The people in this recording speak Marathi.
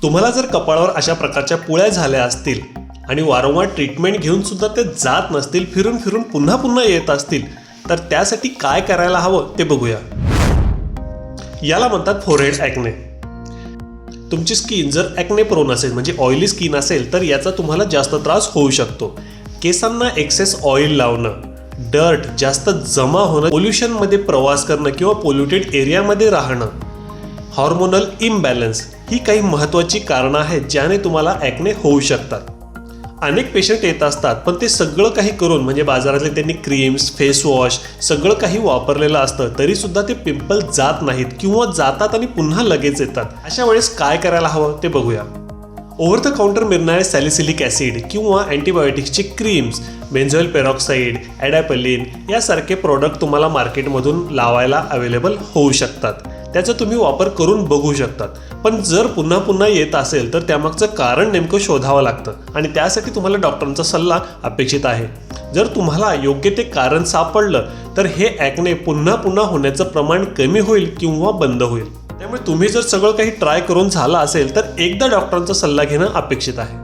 तुम्हाला जर कपाळावर अशा प्रकारच्या पुळ्या झाल्या असतील आणि वारंवार ट्रीटमेंट घेऊन सुद्धा ते जात नसतील, फिरून फिरून पुन्हा पुन्हा येत असतील, तर त्यासाठी काय करायला हवं ते बघूया. याला म्हणतात फोरहेड ॲक्ने. तुमची स्किन जर ॲक्ने प्रोन असेल म्हणजे ऑइली स्किन असेल तर याचा तुम्हाला जास्त त्रास होऊ शकतो. केसांना एक्सेस ऑइल लावणं, डर्ट जास्त जमा होणं, पोल्युशनमध्ये प्रवास करणं किंवा पोल्युटेड एरियामध्ये राहणं, हॉर्मोनल इम्बॅलन्स ही काही महत्त्वाची कारणं आहेत ज्याने तुम्हाला ॲक्ने होऊ शकतात. अनेक पेशंट येत असतात पण ते सगळं काही करून म्हणजे बाजारातले त्यांनी क्रीम्स, फेस वॉश सगळं काही वापरलेलं असतं तरीसुद्धा ते पिंपल जात नाहीत किंवा जातात आणि पुन्हा लगेच येतात. अशा वेळेस काय करायला हवं ते बघूया. ओव्हर द काउंटर मिळणारे सॅलिसिलिक ॲसिड किंवा अँटीबायोटिक्सचे क्रीम्स, बेन्झोइल पेरॉक्साईड, ॲडॅपलिन यासारखे प्रोडक्ट तुम्हाला मार्केटमधून लावायला अवेलेबल होऊ शकतात. त्याचा तुम्ही वापर करून बघू शकतात. पण जर पुन्हा पुन्हा येत असेल तर त्यामागचं कारण नेमकं शोधावं लागतं आणि त्यासाठी तुम्हाला डॉक्टरांचा सल्ला अपेक्षित आहे. जर तुम्हाला योग्य ते कारण सापडलं तर हे ॲक्ने पुन्हा पुन्हा होण्याचं प्रमाण कमी होईल किंवा बंद होईल. त्यामुळे तुम्ही जर सगळं काही ट्राय करून झालं असेल तर एकदा डॉक्टरांचा सल्ला घेणं अपेक्षित आहे.